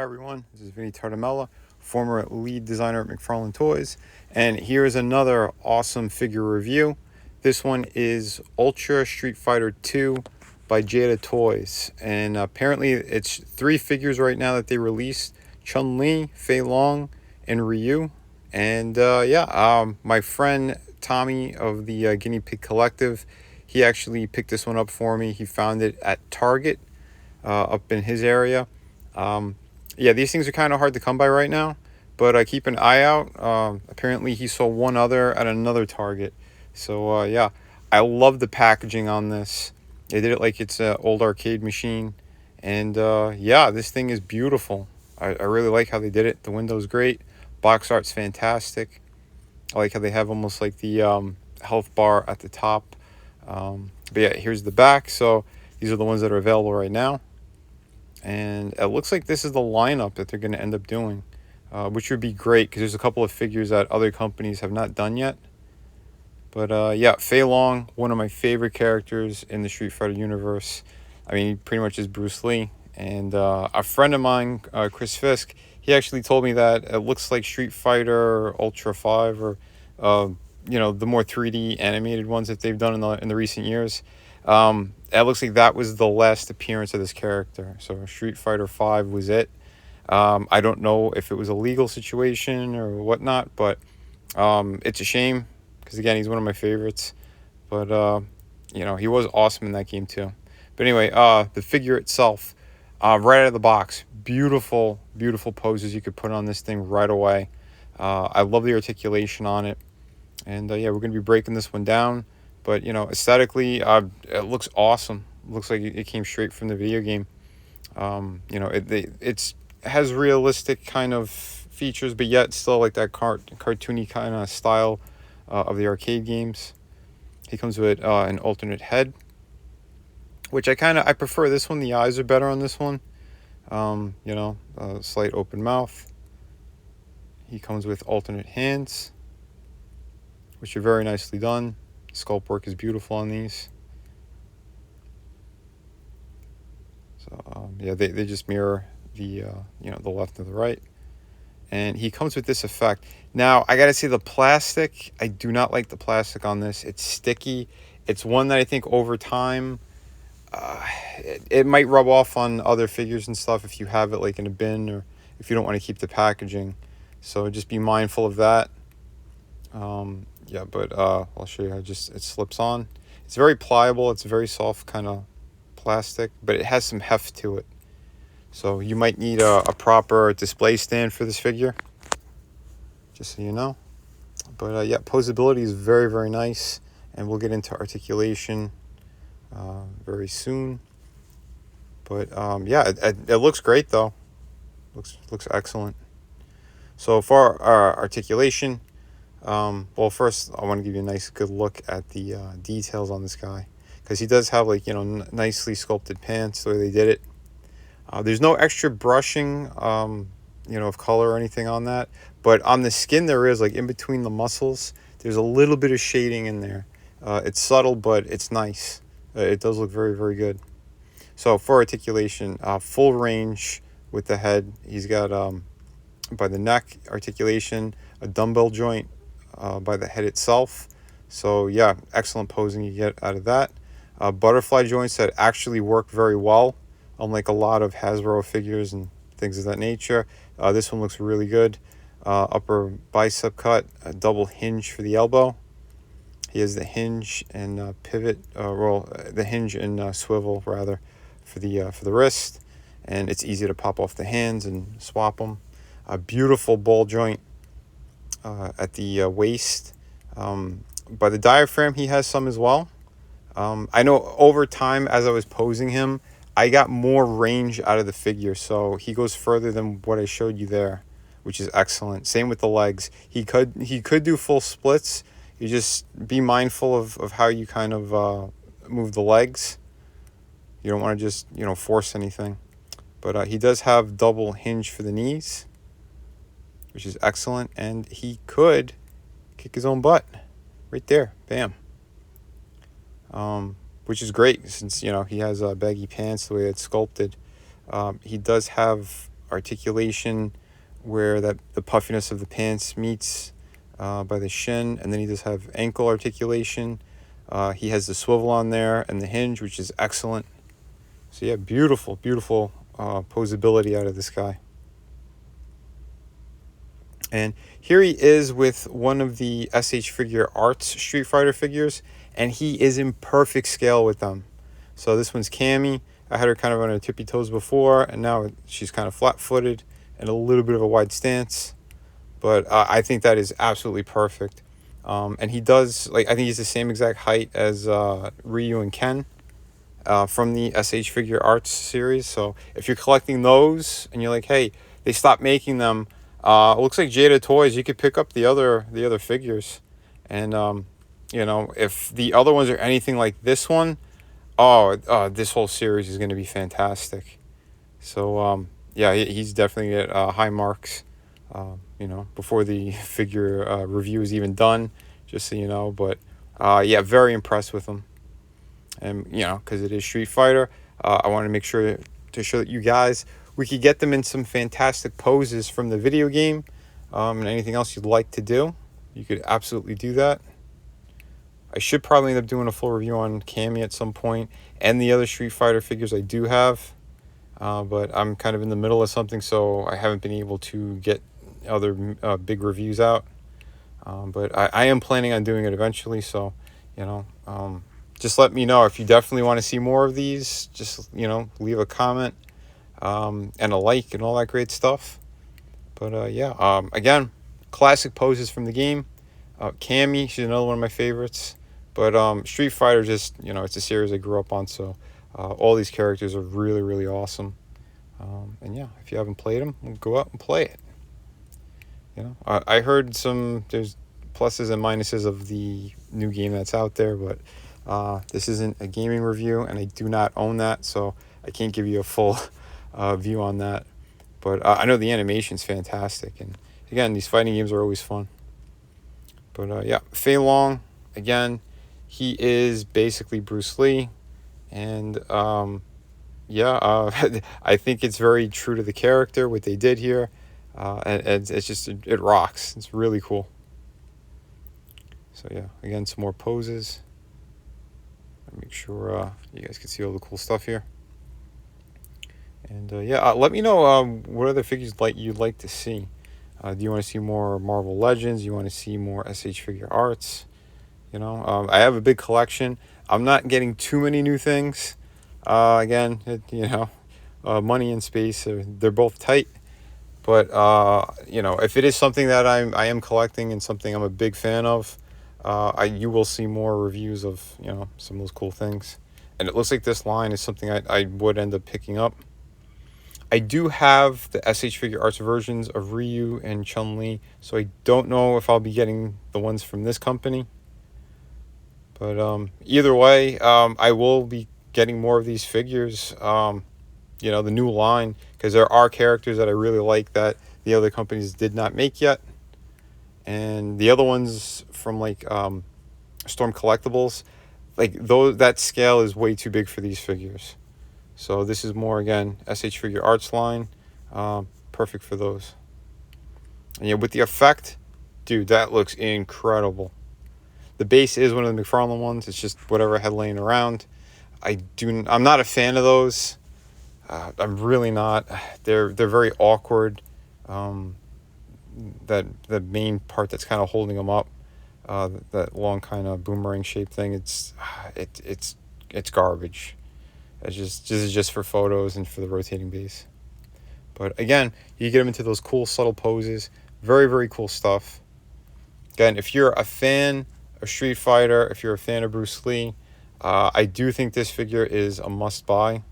Hi everyone, this is Vinny Tartamella, former lead designer at McFarlane Toys, and here is another awesome figure review. This one is Ultra Street Fighter 2 by Jada Toys, and apparently it's 3 figures right now that they released: Chun-Li, Fei Long, and Ryu. And my friend Tommy of the Guinea Pig Collective, he actually picked this one up for me. He found it at Target up in his area. Yeah, these things are kind of hard to come by right now, but keep an eye out. Apparently, he saw one other at another Target. So, yeah, I love the packaging on this. They did it like it's an old arcade machine. And, yeah, this thing is beautiful. I really like how they did it. The window's great. Box art's fantastic. I like how they have almost like the health bar at the top. But, yeah, here's the back. So, these are the ones that are available right now. And it looks like this is the lineup that they're going to end up doing, which would be great because there's a couple of figures that other companies have not done yet. But yeah, Fei Long, one of my favorite characters in the Street Fighter universe. I mean, he pretty much is Bruce Lee. And a friend of mine, Chris Fisk, he actually told me that it looks like Street Fighter Ultra 5 or, the more 3D animated ones that they've done in the recent years. It looks like that was the last appearance of this character. So Street Fighter 5 was it. I don't know if it was a legal situation or whatnot, but it's a shame because, again, he's one of my favorites. But, he was awesome in that game too. But anyway, the figure itself, right out of the box, beautiful, beautiful poses you could put on this thing right away. I love the articulation on it. And, yeah, we're going to be breaking this one down. But, aesthetically, it looks awesome. It looks like it came straight from the video game. It has realistic kind of features, but yet still like that cartoony kind of style of the arcade games. He comes with an alternate head, which I prefer this one. The eyes are better on this one. Slight open mouth. He comes with alternate hands, which are very nicely done. Sculpt work is beautiful on these. So they just mirror the the left and the right. And he comes with this effect. Now I gotta say, the plastic, I do not like the plastic on this. It's sticky. It's one that I think over time it might rub off on other figures and stuff if you have it like in a bin or if you don't want to keep the packaging. So just be mindful of that. But I'll show you how it slips on. It's very pliable. It's very soft kind of plastic, but it has some heft to it. So you might need a proper display stand for this figure, just so you know. But yeah, posability is very, very nice, and we'll get into articulation very soon. But it looks great though. Looks excellent. So for our articulation, first I want to give you a nice good look at the details on this guy, because he does have nicely sculpted pants the way they did it. There's no extra brushing of color or anything on that, but on the skin there is, like in between the muscles, there's a little bit of shading in there. It's subtle, but it's nice. It does look very, very good. So for articulation, full range with the head. He's got by the neck articulation, a dumbbell joint by the head itself. So yeah, excellent posing you get out of that. Butterfly joints that actually work very well, unlike a lot of Hasbro figures and things of that nature. This one looks really good. Upper bicep cut, a double hinge for the elbow. He has the hinge and pivot, the hinge and swivel rather, for the wrist, and it's easy to pop off the hands and swap them. A beautiful ball joint at the waist. By the diaphragm, he has some as well. I know over time, as I was posing him, I got more range out of the figure, so he goes further than what I showed you there, which is excellent. Same with the legs. He could do full splits. You just be mindful of how you kind of move the legs. You don't want to just force anything. But he does have double hinge for the knees, which is excellent, and he could kick his own butt right there. Bam. Which is great since he has baggy pants the way it's sculpted. He does have articulation where the puffiness of the pants meets by the shin, and then he does have ankle articulation. He has the swivel on there and the hinge, which is excellent. So yeah, beautiful, beautiful posability out of this guy. And here he is with one of the SH Figure Arts Street Fighter figures, and he is in perfect scale with them. So this one's Cammy. I had her kind of on her tippy toes before, and now she's kind of flat-footed and a little bit of a wide stance. But I think that is absolutely perfect. And he does, like, I think he's the same exact height as Ryu and Ken from the SH Figure Arts series. So if you're collecting those and you're like, hey, they stopped making them, it looks like Jada Toys, you could pick up the other figures. And you know, if the other ones are anything like this one, this whole series is going to be fantastic. So yeah, he's definitely at high marks. You know, before the figure review is even done, just so you know. But yeah, very impressed with him. And you know, because it is Street Fighter, I want to make sure to show that you guys, we could get them in some fantastic poses from the video game. And anything else you'd like to do, you could absolutely do that. I should probably end up doing a full review on Cammy at some point, and the other Street Fighter figures I do have. But I'm kind of in the middle of something, so I haven't been able to get other big reviews out. But I am planning on doing it eventually, so, you know, just let me know if you definitely want to see more of these. Just, you know, leave a comment and a like and all that great stuff. But yeah, again, classic poses from the game. Cammy, she's another one of my favorites. But Street Fighter, just, you know, it's a series I grew up on, so all these characters are really, really awesome. And yeah, if you haven't played them, go out and play it. You know, I heard there's pluses and minuses of the new game that's out there, but this isn't a gaming review, and I do not own that, so I can't give you a full view on that. But I know the animation's fantastic, and again, these fighting games are always fun. But yeah, Fei Long, again, he is basically Bruce Lee, and yeah, I think it's very true to the character what they did here. And it's just, it rocks. It's really cool. So yeah, again, some more poses. Make sure you guys can see all the cool stuff here. And yeah, let me know what other figures you'd like to see. Do you want to see more Marvel Legends? You want to see more SH Figure Arts? You know, I have a big collection. I'm not getting too many new things. Again, you know, money and space, they're both tight. But you know, if it is something that I am collecting and something I'm a big fan of, you will see more reviews of, you know, some of those cool things. And it looks like this line is something I would end up picking up. I do have the SH Figure Arts versions of Ryu and Chun-Li, so I don't know if I'll be getting the ones from this company. But either way, I will be getting more of these figures, you know, the new line, because there are characters that I really like that the other companies did not make yet. And the other ones from, like, Storm Collectibles, like, that scale is way too big for these figures. So this is more, again, SH Figure Arts line, perfect for those. And yeah, with the effect, dude, that looks incredible. The base is one of the McFarlane ones. It's just whatever I had laying around. I'm not a fan of those. I'm really not. They're very awkward. That the main part that's kind of holding them up, that long kind of boomerang shaped thing, it's garbage. This is just for photos and for the rotating base. But again, you get them into those cool subtle poses. Very, very cool stuff. Again, if you're a fan of Street Fighter, if you're a fan of Bruce Lee, I do think this figure is a must buy.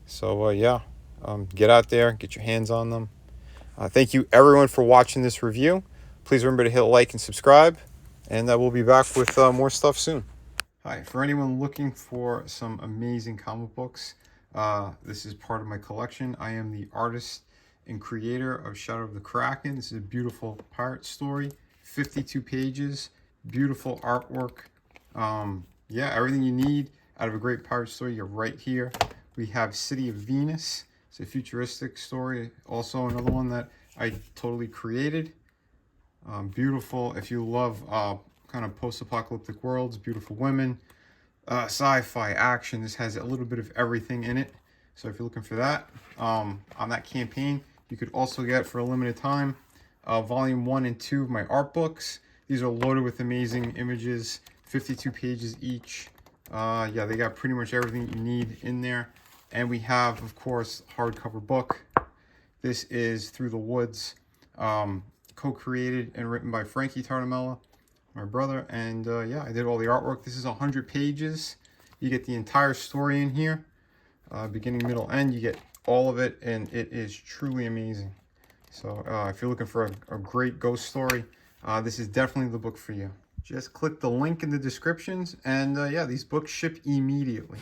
So yeah, get out there, get your hands on them. Thank you everyone for watching this review. Please remember to hit like and subscribe, and we'll be back with more stuff soon. Hi, for anyone looking for some amazing comic books, this is part of my collection. I am the artist and creator of Shadow of the Kraken. This is a beautiful pirate story, 52 pages, beautiful artwork. Yeah, everything you need out of a great pirate story, you're right here. We have City of Venus. It's a futuristic story. Also another one that I totally created. Beautiful. If you love kind of post-apocalyptic worlds, beautiful women, sci-fi, action. This has a little bit of everything in it. So if you're looking for that, on that campaign, you could also get for a limited time volume 1 and 2 of my art books. These are loaded with amazing images, 52 pages each. Yeah, they got pretty much everything you need in there. And we have, of course, hardcover book. This is Through the Woods, co-created and written by Frankie Tartamella, my brother. And yeah, I did all the artwork. This is 100 pages. You get the entire story in here, beginning, middle, end. You get all of it, and it is truly amazing. So if you're looking for a great ghost story, this is definitely the book for you. Just click the link in the descriptions, and yeah, these books ship immediately.